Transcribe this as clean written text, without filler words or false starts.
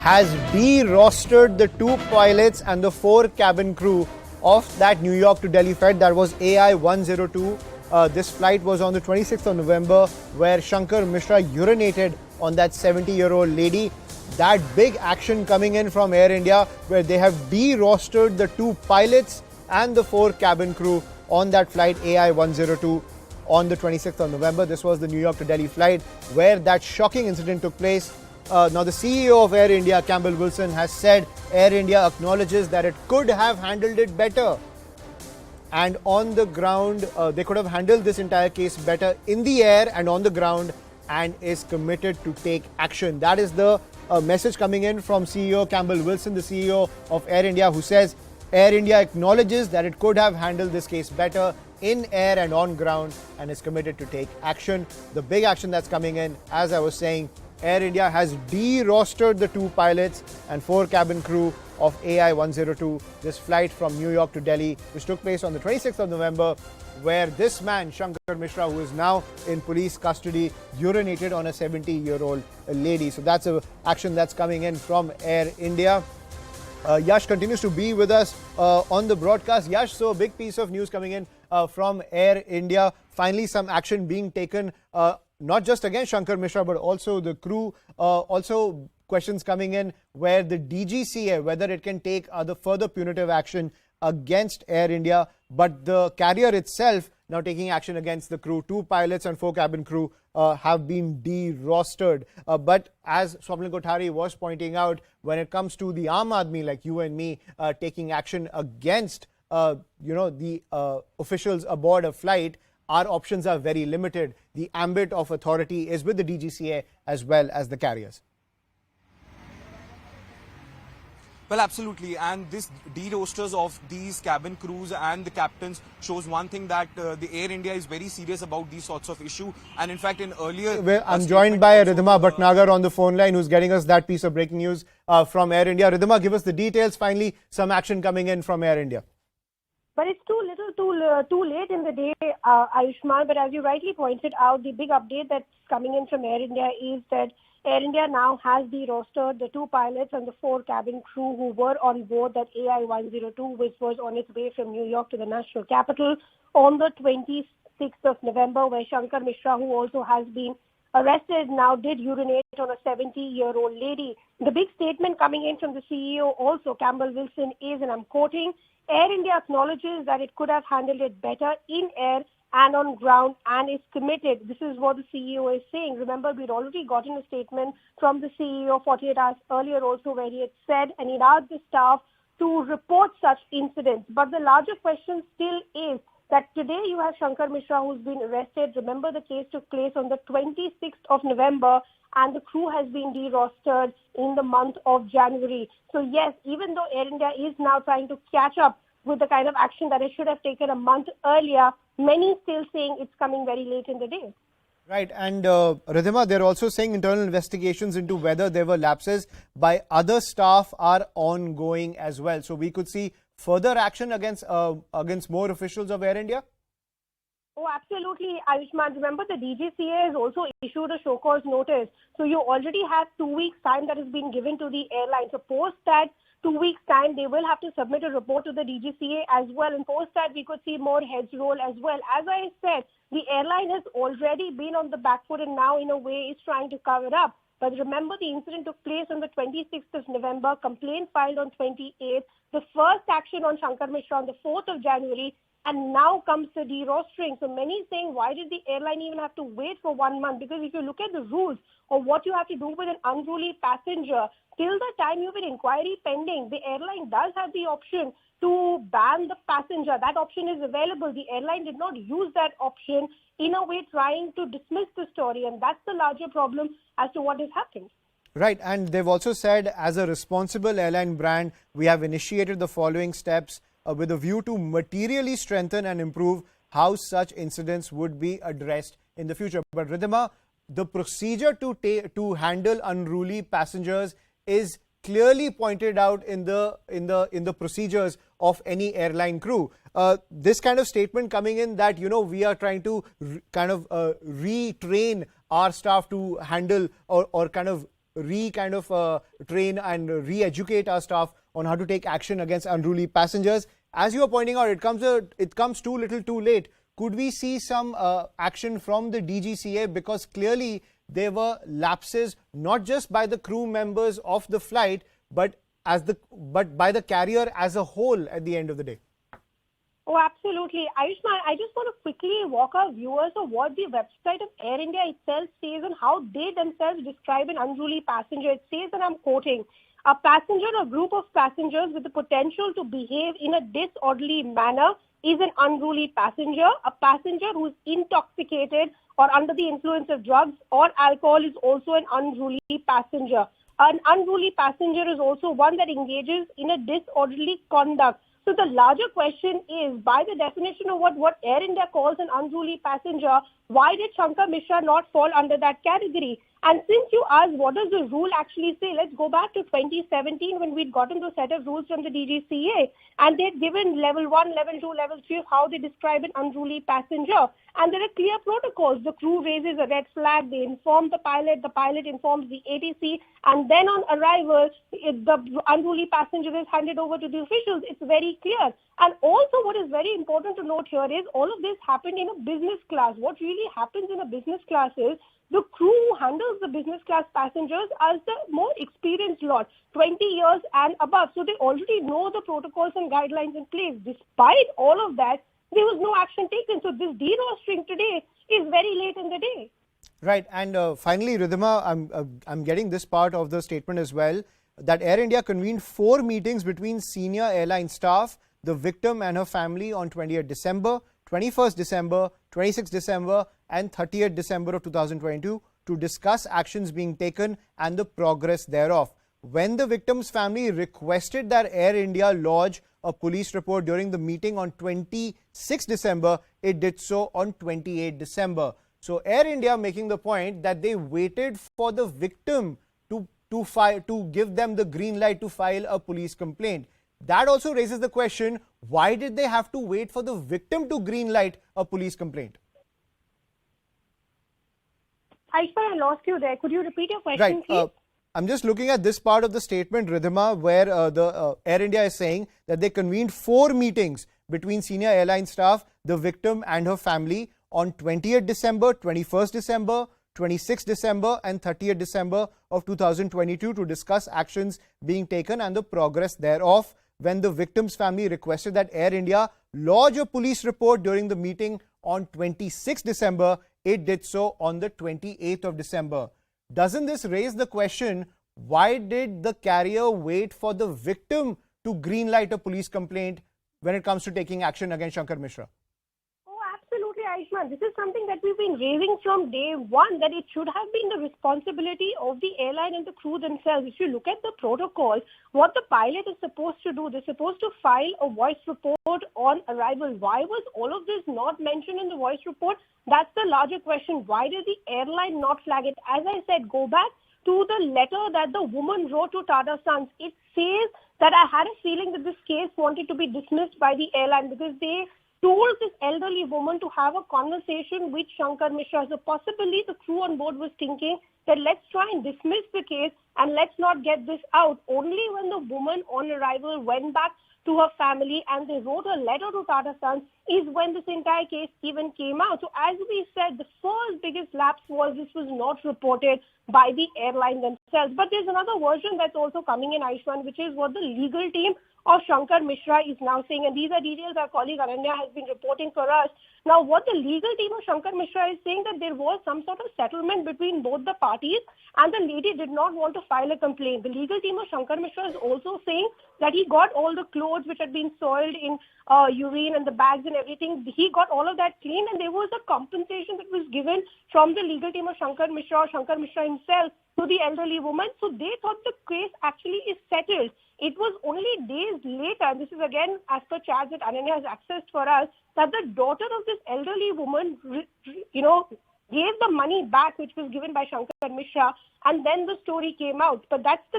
has de-rostered the 2 pilots and the 4 cabin crew of that New York to Delhi flight. That was AI 102. This flight was on the 26th of November, where Shankar Mishra urinated on that 70-year-old lady. That big action coming in from Air India, where they have de-rostered the 2 pilots and the 4 cabin crew on that flight AI 102 on the 26th of November. This was the New York to Delhi flight where that shocking incident took place. Now, the CEO of Air India, Campbell Wilson, has said Air India acknowledges that it could have handled it better. And on the ground, they could have handled this entire case better in the air and on the ground, and is committed to take action. That is the message coming in from CEO Campbell Wilson, the CEO of Air India, who says Air India acknowledges that it could have handled this case better in air and on ground, and is committed to take action. The big action that's coming in, as I was saying, Air India has de-rostered the 2 pilots and 4 cabin crew of AI 102, this flight from New York to Delhi, which took place on the 26th of November, where this man, Shankar Mishra, who is now in police custody, urinated on a 70-year-old lady. So that's an action that's coming in from Air India. Yash continues to be with us on the broadcast. Yash, so a big piece of news coming in from Air India. Finally, some action being taken, not just against Shankar Mishra, but also the crew. Also, questions coming in where the DGCA, whether it can take other further punitive action against Air India, but the carrier itself now taking action against the crew. 2 pilots and 4 cabin crew have been de-rostered. But as Swapnil Kothari was pointing out, when it comes to the Aam Aadmi like you and me taking action against the officials aboard a flight, our options are very limited. The ambit of authority is with the DGCA as well as the carriers. Well, absolutely. And this de-rosters of these cabin crews and the captains shows one thing, that the Air India is very serious about these sorts of issues. And in fact, in earlier... I'm joined by Ridhima Bhatnagar on the phone line, who's getting us that piece of breaking news from Air India. Ridhima, give us the details. Finally, some action coming in from Air India. But it's too late in the day, Ayushman. But as you rightly pointed out, the big update that's coming in from Air India is that Air India now has de-rostered the 2 pilots and the 4 cabin crew who were on board that AI 102, which was on its way from New York to the national capital on the 26th of November, where Shankar Mishra, who also has been arrested, now did urinate on a 70-year-old lady. The big statement coming in from the CEO also, Campbell Wilson, is, and I'm quoting, Air India acknowledges that it could have handled it better in air and on ground, and is committed. This is what the CEO is saying. Remember, we'd already gotten a statement from the CEO 48 hours earlier also, where he had said and he'd asked the staff to report such incidents. But the larger question still is that today you have Shankar Mishra, who's been arrested. Remember, the case took place on the 26th of November, and the crew has been de-rostered in the month of January. So yes, even though Air India is now trying to catch up with the kind of action that it should have taken a month earlier, many still saying it's coming very late in the day. Right. And Ridhima, they're also saying internal investigations into whether there were lapses by other staff are ongoing as well. So we could see further action against more officials of Air India? Oh, absolutely, Ayushman. Remember, the DGCA has also issued a show cause notice. So you already have 2 weeks' time that has been given to the airline. So post that 2 weeks' time, they will have to submit a report to the DGCA as well. And post that, we could see more heads roll as well. As I said, the airline has already been on the back foot and now, in a way, is trying to cover up. But remember, the incident took place on the 26th of November, complaint filed on 28th, the first action on Shankar Mishra on the 4th of January, and now comes the de-rostering. So many saying, why did the airline even have to wait for 1 month? Because if you look at the rules of what you have to do with an unruly passenger, till the time you have an inquiry pending, the airline does have the option to ban the passenger. That option is available. The airline did not use that option, in a way trying to dismiss the story. And that's the larger problem as to what has happened. Right. And they've also said, as a responsible airline brand, we have initiated the following steps with a view to materially strengthen and improve how such incidents would be addressed in the future. But Ridhima, the procedure to handle unruly passengers is clearly pointed out in the procedures of any airline crew. This kind of statement coming in that, we are trying to retrain our staff to handle or kind of train and re-educate our staff on how to take action against unruly passengers. As you are pointing out, it comes too little too late. Could we see some action from the DGCA, because clearly there were lapses not just by the crew members of the flight, but by the carrier as a whole at the end of the day? Oh, absolutely. Ayushman, I just want to quickly walk our viewers of what the website of Air India itself says and how they themselves describe an unruly passenger. It says, and I'm quoting, a passenger or group of passengers with the potential to behave in a disorderly manner is an unruly passenger. A passenger who is intoxicated or under the influence of drugs or alcohol is also an unruly passenger. An unruly passenger is also one that engages in a disorderly conduct. So the larger question is, by the definition of what Air India calls an unruly passenger, why did Shankar Mishra not fall under that category? And since you asked what does the rule actually say, let's go back to 2017 when we'd gotten the set of rules from the DGCA, and they'd given level 1, level 2, level 3 of how they describe an unruly passenger. And there are clear protocols. The crew raises a red flag, they inform the pilot informs the ATC, and then on arrival, the unruly passenger is handed over to the officials. It's very clear. And also what is very important to note here is all of this happened in a business class. What really happens in a business class is the crew who handles the business class passengers as the more experienced lot, 20 years and above. So they already know the protocols and guidelines in place. Despite all of that, there was no action taken. So this de-rostering today is very late in the day. Right. And finally, Ridhima, I'm getting this part of the statement as well, that Air India convened 4 meetings between senior airline staff, the victim and her family on 20th December, 21st December, 26th December and 30th December of 2022 to discuss actions being taken and the progress thereof. When the victim's family requested that Air India lodge a police report during the meeting on 26th December, it did so on 28th December. So Air India making the point that they waited for the victim to give them the green light to file a police complaint. That also raises the question, why did they have to wait for the victim to green light a police complaint? Aishwarya, I lost you there. Could you repeat your question, please? I'm just looking at this part of the statement, Ridhima, where the Air India is saying that they convened 4 meetings between senior airline staff, the victim and her family on 20th December, 21st December, 26th December and 30th December of 2022 to discuss actions being taken and the progress thereof. When the victim's family requested that Air India lodge a police report during the meeting on 26th December, it did so on the 28th of December. Doesn't this raise the question, why did the carrier wait for the victim to greenlight a police complaint when it comes to taking action against Shankar Mishra? Oh, absolutely, Ayushman. This is something that we've been raising from day one, that it should have been the responsibility of the airline and the crew themselves. If you look at the protocol, what the pilot is supposed to do, they're supposed to file a voice report on arrival. Why was all of this not mentioned in the voice report? That's the larger question. Why did the airline not flag it? As I said, go back to the letter that the woman wrote to Tata Sons. It says that I had a feeling that this case wanted to be dismissed by the airline because they told this elderly woman to have a conversation with Shankar Mishra. So possibly the crew on board was thinking that let's try and dismiss the case and let's not get this out. Only when the woman on arrival went back to her family and they wrote a letter to Tata Sons is when this entire case even came out. So as we said, the first biggest lapse was this was not reported by the airline themselves. But there's another version that's also coming in, Ayushman, which is what the legal team of Shankar Mishra is now saying. And these are details our colleague Ananya has been reporting for us. Now, what the legal team of Shankar Mishra is saying, that there was some sort of settlement between both the parties and the lady did not want to file a complaint. The legal team of Shankar Mishra is also saying that he got all the clothes which had been soiled in urine and the bags and everything. He got all of that clean, and there was a compensation that was given from the legal team of Shankar Mishra or Shankar Mishra himself to the elderly woman. So they thought the case actually is settled. It was only days later, and this is again as per chats that Ananya has accessed for us, that the daughter of this elderly woman, gave the money back which was given by Shankar Mishra, and then the story came out. But that's the